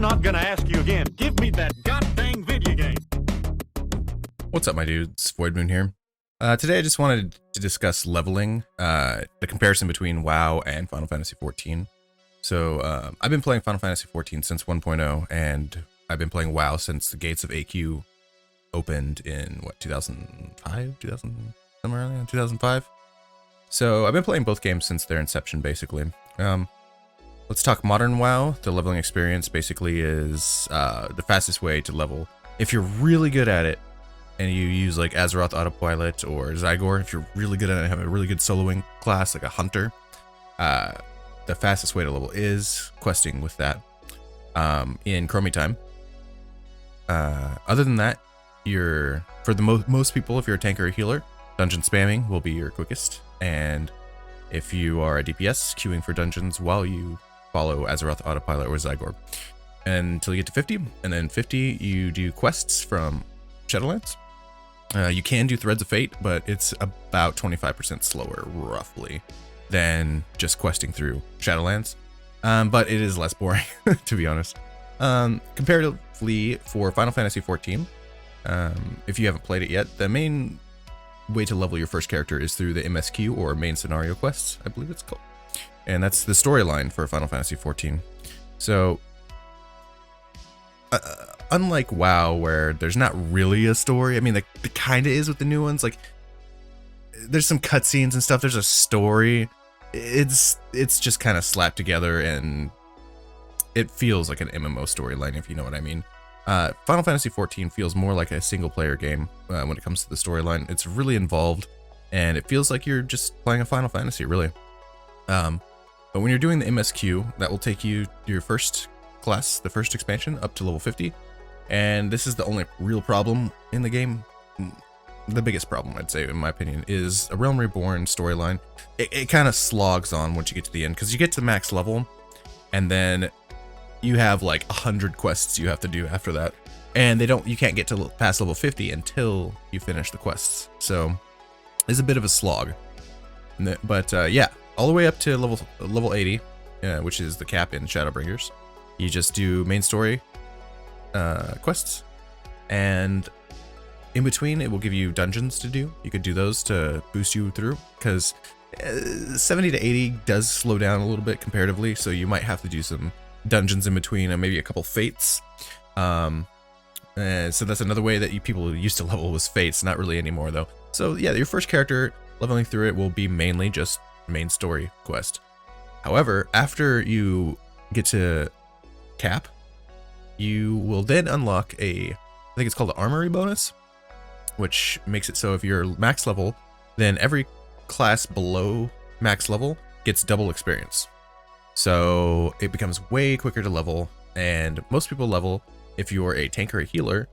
not gonna ask you again. Give me that goddamn video game. What's up, my dudes? Void Moon here. Today I just wanted to discuss leveling, the comparison between WoW and Final Fantasy XIV. So I've been playing Final Fantasy XIV since 1.0, and I've been playing WoW since the gates of AQ opened in, what, 2005? Somewhere around 2005? So I've been playing both games since their inception, basically. Let's talk modern WoW. The leveling experience basically is the fastest way to level. If you're really good at it, and you use like Azeroth Autopilot or Zygor, if you're really good at it and have a really good soloing class, like a hunter, the fastest way to level is questing with that in Chromie time. Other than that, for the most people, if you're a tank or a healer, dungeon spamming will be your quickest. And if you are a DPS, queuing for dungeons while you follow Azeroth Autopilot or Zygor. And until you get to 50, and then 50, you do quests from Shadowlands. You can do Threads of Fate, but it's about 25% slower, roughly, than just questing through Shadowlands. But it is less boring, to be honest. Comparatively, for Final Fantasy XIV, if you haven't played it yet, the main way to level your first character is through the MSQ, or Main Scenario Quests, I believe it's called. And that's the storyline for Final Fantasy XIV. So, unlike WoW, where there's not really a story, I mean, there kind of is with the new ones. Like, there's some cutscenes and stuff. There's a story. It's just kind of slapped together, and it feels like an MMO storyline, if you know what I mean. Final Fantasy XIV feels more like a single-player game when it comes to the storyline. It's really involved, and it feels like you're just playing a Final Fantasy, really. But when you're doing the MSQ, that will take you your first class, the first expansion, up to level 50. And this is the only real problem in the game. The biggest problem, I'd say, in my opinion, is a Realm Reborn storyline. It kind of slogs on once you get to the end, because you get to max level, and then you have like 100 quests you have to do after that. And you can't get to past level 50 until you finish the quests. So it's a bit of a slog. But yeah, all the way up to level 80, which is the cap in Shadowbringers. You just do main story quests, and in between it will give you dungeons to do. You could do those to boost you through, because 70 to 80 does slow down a little bit comparatively, so you might have to do some dungeons in between, and maybe a couple fates. So that's another way that people used to level, was fates. Not really anymore, though. So yeah, your first character leveling through it will be mainly just main story quest. However, after you get to cap, you will then unlock I think it's called the armory bonus, which makes it so if you're max level, then every class below max level gets double experience. So it becomes way quicker to level, and most people level, if you're a tank or a healer,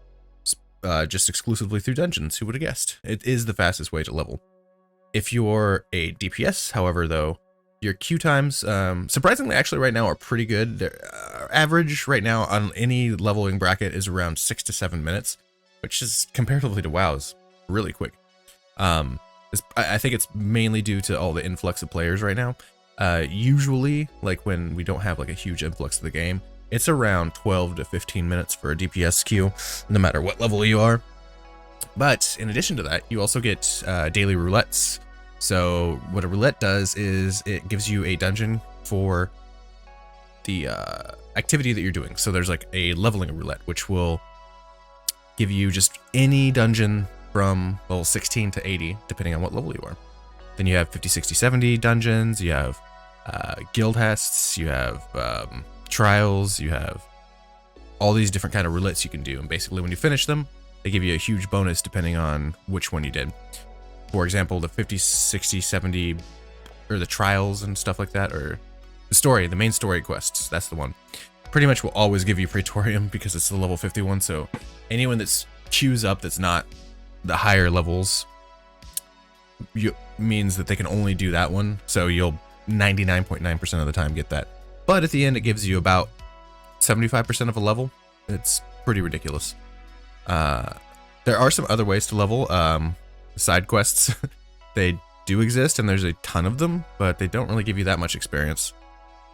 just exclusively through dungeons. Who would have guessed? It is the fastest way to level. If you're a DPS, however, though, your queue times, surprisingly, actually right now are pretty good. Their average right now on any leveling bracket is around 6 to 7 minutes, which is comparatively to WoW's really quick. I think it's mainly due to all the influx of players right now. Usually, like when we don't have like a huge influx of the game, it's around 12 to 15 minutes for a DPS queue, no matter what level you are. But in addition to that, you also get daily roulettes. So what a roulette does is it gives you a dungeon for the activity that you're doing. So there's like a leveling roulette, which will give you just any dungeon from level 16 to 80, depending on what level you are. Then you have 50, 60, 70 dungeons. You have guild hests. You have trials. You have all these different kind of roulettes you can do. And basically when you finish them, they give you a huge bonus depending on which one you did. For example, the 50, 60, 70, or the trials and stuff like that, or the main story quests, that's the one. Pretty much will always give you Praetorium because it's the level 51, so anyone that's queues up that's not the higher levels means that they can only do that one, so you'll 99.9% of the time get that. But at the end, it gives you about 75% of a level. It's pretty ridiculous. There are some other ways to level. Side quests, they do exist, and there's a ton of them, but they don't really give you that much experience.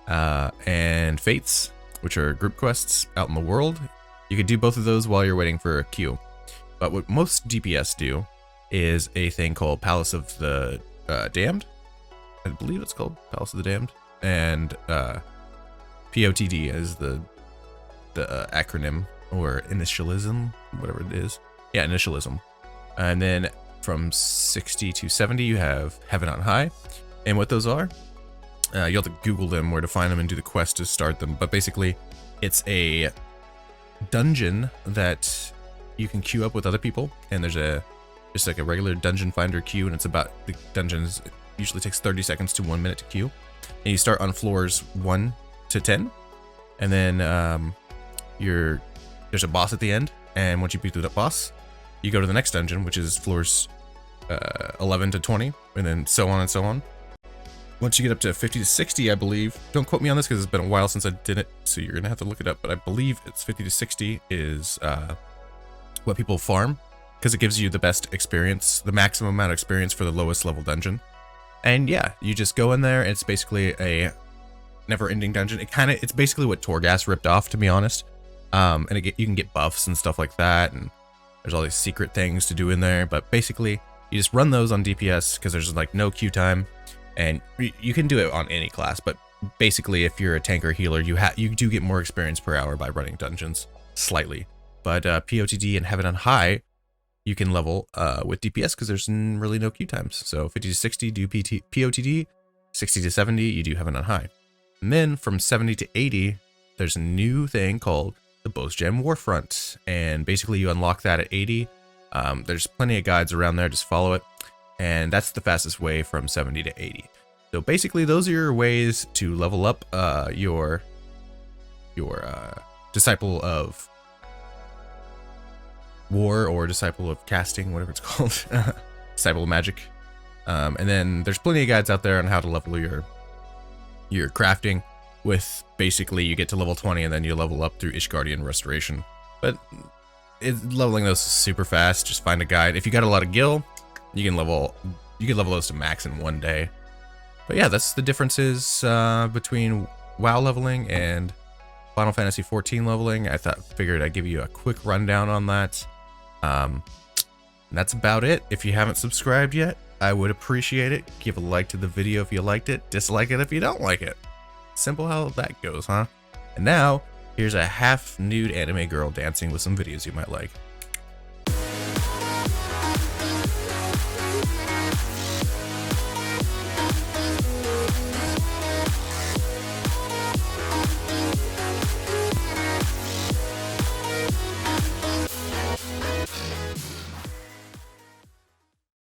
And fates, which are group quests out in the world. You could do both of those while you're waiting for a queue. But what most DPS do is a thing called Palace of the Damned. I believe it's called Palace of the Damned. And POTD is the acronym or initialism, whatever it is. Yeah, initialism. And then from 60 to 70, you have Heaven on High. And what those are, you'll have to Google them where to find them and do the quest to start them. But basically, it's a dungeon that you can queue up with other people. And there's just like a regular dungeon finder queue. And it's about, the dungeons usually takes 30 seconds to 1 minute to queue. And you start on floors 1 to 10. And then there's a boss at the end. And once you beat the boss, you go to the next dungeon, which is floors 11 to 20, and then so on and so on. Once you get up to 50 to 60, I believe, don't quote me on this because it's been a while since I did it, so you're gonna have to look it up, but I believe it's 50 to 60 is what people farm, because it gives you the best experience, the maximum amount of experience for the lowest level dungeon. And yeah, you just go in there, it's basically a never-ending dungeon. It's basically what Torghast ripped off, to be honest. And you can get buffs and stuff like that, and there's all these secret things to do in there, but basically you just run those on DPS because there's like no queue time, and you can do it on any class, but basically if you're a tank or healer, you do get more experience per hour by running dungeons, slightly. But POTD and Heaven on High, you can level with DPS because there's really no queue times. So 50 to 60 do POTD, 60 to 70 you do Heaven on High. And then from 70 to 80, there's a new thing called the Bozjan Warfront, and basically you unlock that at 80. There's plenty of guides around there, just follow it, and that's the fastest way from 70 to 80. So basically those are your ways to level up your Disciple of War or Disciple of Casting, whatever it's called. Disciple of Magic. And then there's plenty of guides out there on how to level your crafting. With basically you get to level 20 and then you level up through Ishgardian Restoration. But leveling those is super fast. Just find a guide. If you got a lot of gil, you can level those to max in 1 day. But yeah, that's the differences between WoW leveling and Final Fantasy XIV leveling. I figured I'd give you a quick rundown on that. And that's about it. If you haven't subscribed yet, I would appreciate it. Give a like to the video if you liked it. Dislike it if you don't like it. Simple how that goes, huh? And now, here's a half-nude anime girl dancing with some videos you might like.